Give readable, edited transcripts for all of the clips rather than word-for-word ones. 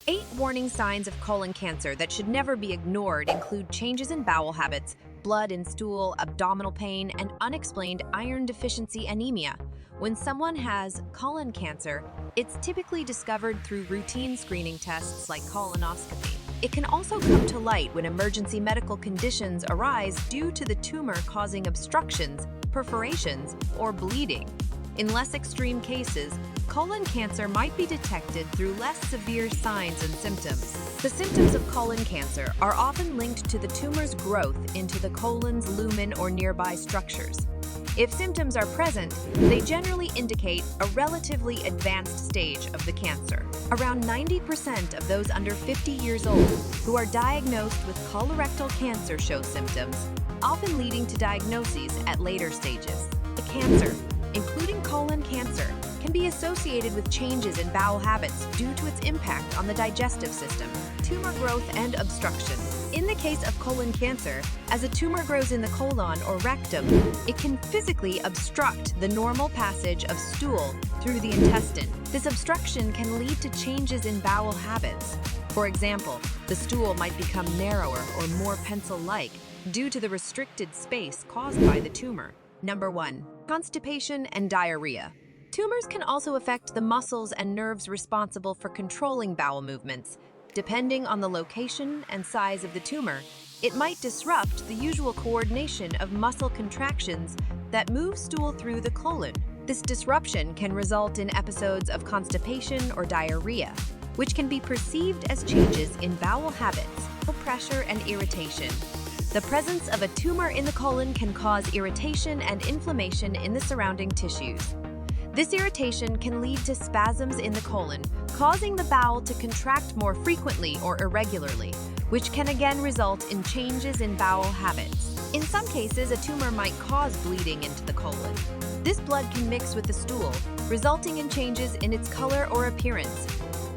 8 warning signs of colon cancer that should never be ignored include changes in bowel habits, blood in stool, abdominal pain, and unexplained iron deficiency anemia. When someone has colon cancer, it's typically discovered through routine screening tests like colonoscopy. It can also come to light when emergency medical conditions arise due to the tumor causing obstructions, perforations, or bleeding. In less extreme cases, colon cancer might be detected through less severe signs and symptoms. The symptoms of colon cancer are often linked to the tumor's growth into the colon's lumen or nearby structures. If symptoms are present, they generally indicate a relatively advanced stage of the cancer. Around 90% of those under 50 years old who are diagnosed with colorectal cancer show symptoms, often leading to diagnoses at later stages. The cancer, including colon cancer, can be associated with changes in bowel habits due to its impact on the digestive system, tumor growth, and obstruction. In the case of colon cancer, as a tumor grows in the colon or rectum, it can physically obstruct the normal passage of stool through the intestine. This obstruction can lead to changes in bowel habits. For example, the stool might become narrower or more pencil-like due to the restricted space caused by the tumor. Number 1. Constipation and diarrhea. Tumors can also affect the muscles and nerves responsible for controlling bowel movements. Depending on the location and size of the tumor, it might disrupt the usual coordination of muscle contractions that move stool through the colon. This disruption can result in episodes of constipation or diarrhea, which can be perceived as changes in bowel habits, pressure, and irritation. The presence of a tumor in the colon can cause irritation and inflammation in the surrounding tissues. This irritation can lead to spasms in the colon, causing the bowel to contract more frequently or irregularly, which can again result in changes in bowel habits. In some cases, a tumor might cause bleeding into the colon. This blood can mix with the stool, resulting in changes in its color or appearance.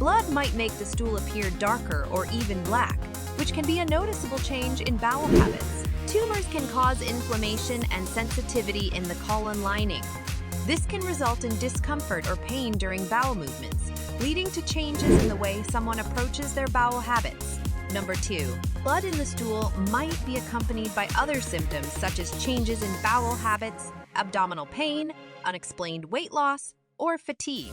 Blood might make the stool appear darker or even black, which can be a noticeable change in bowel habits. Tumors can cause inflammation and sensitivity in the colon lining. This can result in discomfort or pain during bowel movements, leading to changes in the way someone approaches their bowel habits. Number 2. Blood in the stool might be accompanied by other symptoms such as changes in bowel habits, abdominal pain, unexplained weight loss, or fatigue.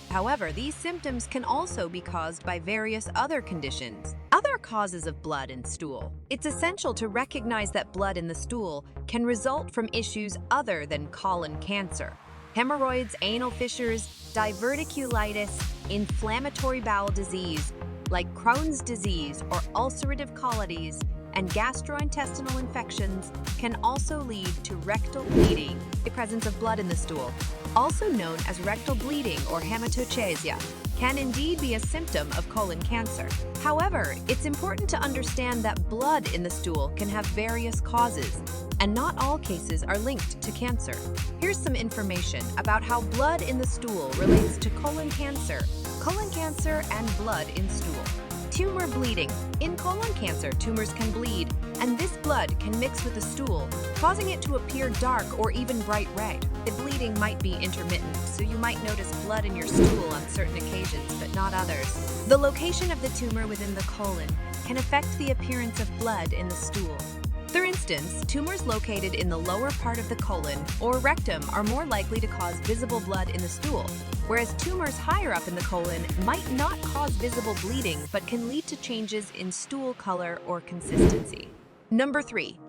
However, these symptoms can also be caused by various other conditions. Other causes of blood in stool. It's essential to recognize that blood in the stool can result from issues other than colon cancer. Hemorrhoids, anal fissures, diverticulitis, inflammatory bowel disease like Crohn's disease or ulcerative colitis, and gastrointestinal infections can also lead to rectal bleeding. The presence of blood in the stool, also known as rectal bleeding or hematochezia, can indeed be a symptom of colon cancer. However, it's important to understand that blood in the stool can have various causes, and not all cases are linked to cancer. Here's some information about how blood in the stool relates to colon cancer and blood in stool. Tumor bleeding. In colon cancer, tumors can bleed, and this blood can mix with the stool, causing it to appear dark or even bright red. The bleeding might be intermittent, so you might notice blood in your stool on certain occasions, but not others. The location of the tumor within the colon can affect the appearance of blood in the stool. For instance, tumors located in the lower part of the colon or rectum are more likely to cause visible blood in the stool, whereas tumors higher up in the colon might not cause visible bleeding but can lead to changes in stool color or consistency. Number 3.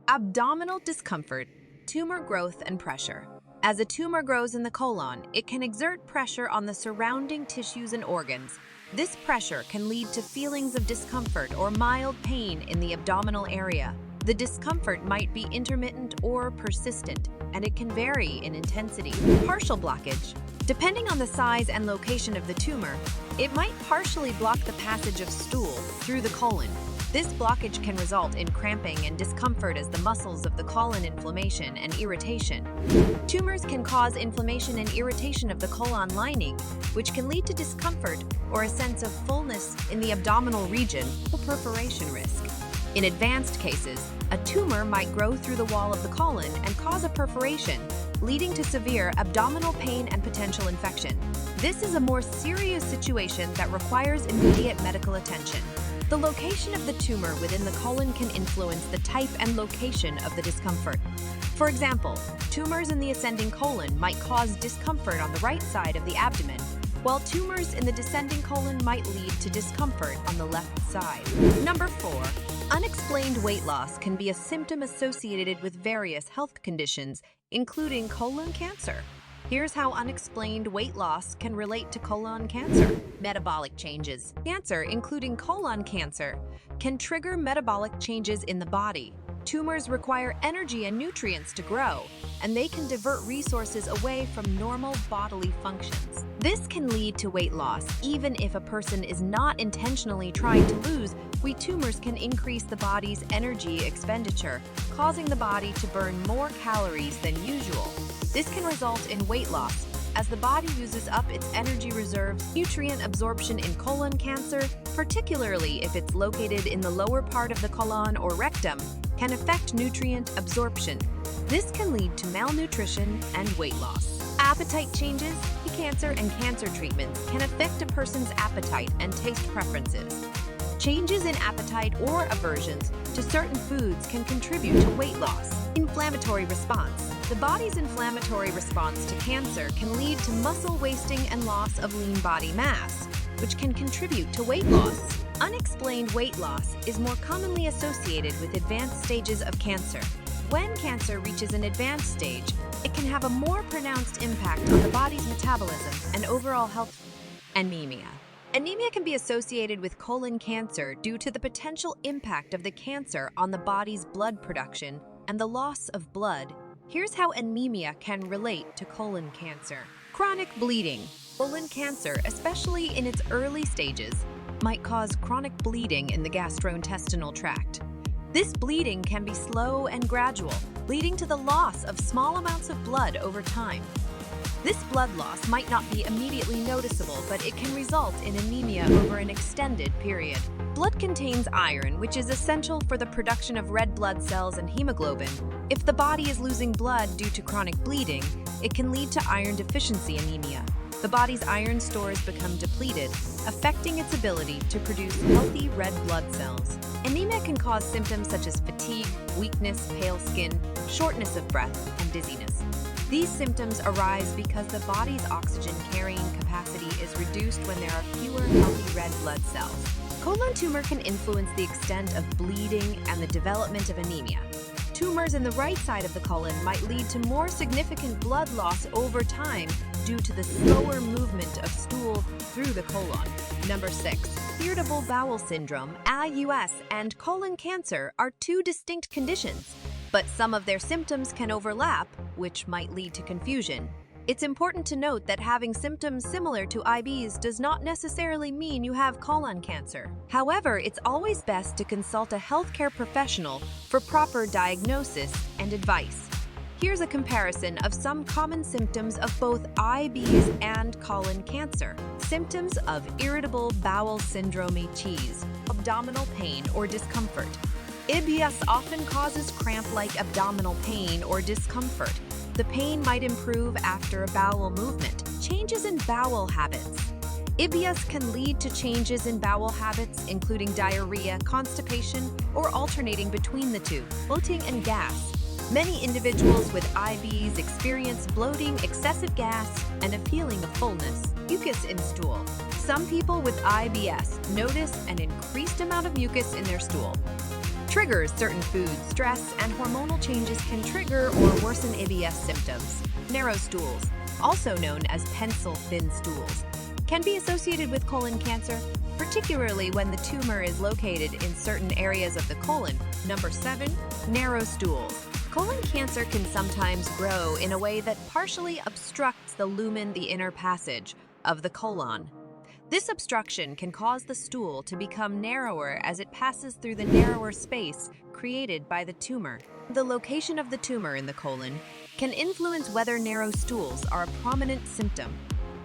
Abdominal discomfort, tumor growth and pressure. As a tumor grows in the colon, it can exert pressure on the surrounding tissues and organs. This pressure can lead to feelings of discomfort or mild pain in the abdominal area. The discomfort might be intermittent or persistent, and it can vary in intensity. Partial blockage. Depending on the size and location of the tumor, it might partially block the passage of stool through the colon. This blockage can result in cramping and discomfort as the muscles of the colon inflammation and irritation. Tumors can cause inflammation and irritation of the colon lining, which can lead to discomfort or a sense of fullness in the abdominal region or perforation risk. In advanced cases, a tumor might grow through the wall of the colon and cause a perforation, leading to severe abdominal pain and potential infection. This is a more serious situation that requires immediate medical attention. The location of the tumor within the colon can influence the type and location of the discomfort. For example, tumors in the ascending colon might cause discomfort on the right side of the abdomen, while tumors in the descending colon might lead to discomfort on the left side. Number 4. Unexplained weight loss can be a symptom associated with various health conditions, including colon cancer. Here's how unexplained weight loss can relate to colon cancer. Metabolic changes. Cancer, including colon cancer, can trigger metabolic changes in the body. Tumors require energy and nutrients to grow, and they can divert resources away from normal bodily functions. This can lead to weight loss, even if a person is not intentionally trying to lose weight. Tumors can increase the body's energy expenditure, causing the body to burn more calories than usual. This can result in weight loss, as the body uses up its energy reserves. Nutrient absorption in colon cancer, particularly if it's located in the lower part of the colon or rectum, can affect nutrient absorption. This can lead to malnutrition and weight loss. Appetite changes. Cancer and cancer treatments can affect a person's appetite and taste preferences. Changes in appetite or aversions to certain foods can contribute to weight loss. Inflammatory response. The body's inflammatory response to cancer can lead to muscle wasting and loss of lean body mass, which can contribute to weight loss. Unexplained weight loss is more commonly associated with advanced stages of cancer. When cancer reaches an advanced stage, it can have a more pronounced impact on the body's metabolism and overall health. Anemia. Anemia can be associated with colon cancer due to the potential impact of the cancer on the body's blood production and the loss of blood. Here's how anemia can relate to colon cancer. Chronic bleeding. Colon cancer, especially in its early stages, might cause chronic bleeding in the gastrointestinal tract. This bleeding can be slow and gradual, leading to the loss of small amounts of blood over time. This blood loss might not be immediately noticeable, but it can result in anemia over an extended period. Blood contains iron, which is essential for the production of red blood cells and hemoglobin. If the body is losing blood due to chronic bleeding, it can lead to iron deficiency anemia. The body's iron stores become depleted, affecting its ability to produce healthy red blood cells. Anemia can cause symptoms such as fatigue, weakness, pale skin, shortness of breath, and dizziness. These symptoms arise because the body's oxygen-carrying capacity is reduced when there are fewer healthy red blood cells. Colon tumor can influence the extent of bleeding and the development of anemia. Tumors in the right side of the colon might lead to more significant blood loss over time due to the slower movement of stool through the colon. Number 6. Irritable bowel syndrome, IUS, and colon cancer are two distinct conditions, but some of their symptoms can overlap, which might lead to confusion. It's important to note that having symptoms similar to IBS does not necessarily mean you have colon cancer. However, it's always best to consult a healthcare professional for proper diagnosis and advice. Here's a comparison of some common symptoms of both IBS and colon cancer. Symptoms of irritable bowel syndrome, cheese, abdominal pain or discomfort. IBS often causes cramp-like abdominal pain or discomfort. The pain might improve after a bowel movement. Changes in bowel habits. IBS can lead to changes in bowel habits, including diarrhea, constipation, or alternating between the two, bloating and gas. Many individuals with IBS experience bloating, excessive gas, and a feeling of fullness. Mucus in stool. Some people with IBS notice an increased amount of mucus in their stool. Triggers. Certain foods, stress, and hormonal changes can trigger or worsen IBS symptoms. Narrow stools, also known as pencil-thin stools, can be associated with colon cancer, particularly when the tumor is located in certain areas of the colon. Number 7. Narrow stools. Colon cancer can sometimes grow in a way that partially obstructs the lumen, the inner passage, of the colon. This obstruction can cause the stool to become narrower as it passes through the narrower space created by the tumor. The location of the tumor in the colon can influence whether narrow stools are a prominent symptom.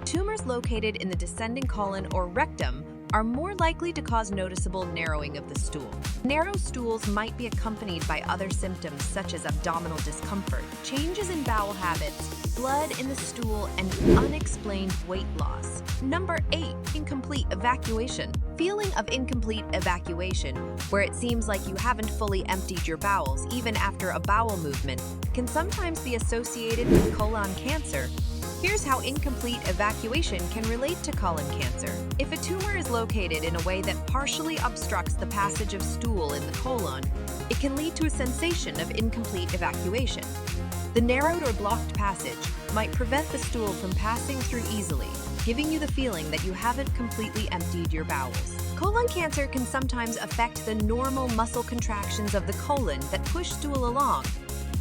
Tumors located in the descending colon or rectum are more likely to cause noticeable narrowing of the stool. Narrow stools might be accompanied by other symptoms such as abdominal discomfort, changes in bowel habits, blood in the stool, and unexplained weight loss. Number 8. Incomplete evacuation. Feeling of incomplete evacuation, where it seems like you haven't fully emptied your bowels even after a bowel movement, can sometimes be associated with colon cancer. Here's how incomplete evacuation can relate to colon cancer. If a tumor is located in a way that partially obstructs the passage of stool in the colon, it can lead to a sensation of incomplete evacuation. The narrowed or blocked passage might prevent the stool from passing through easily, giving you the feeling that you haven't completely emptied your bowels. Colon cancer can sometimes affect the normal muscle contractions of the colon that push stool along.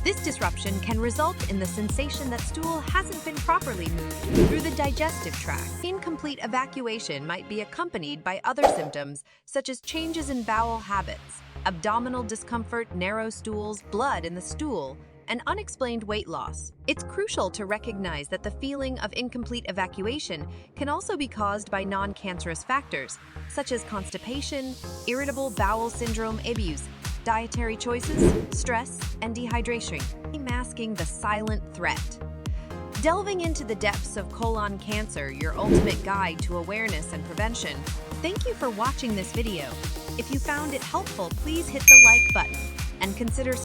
This disruption can result in the sensation that stool hasn't been properly moved through the digestive tract. Incomplete evacuation might be accompanied by other symptoms such as changes in bowel habits, abdominal discomfort, narrow stools, blood in the stool, and unexplained weight loss. It's crucial to recognize that the feeling of incomplete evacuation can also be caused by non-cancerous factors, such as constipation, irritable bowel syndrome, abuse, dietary choices, stress, and dehydration, masking the silent threat. Delving into the depths of colon cancer, your ultimate guide to awareness and prevention. Thank you for watching this video. If you found it helpful, please hit the like button and consider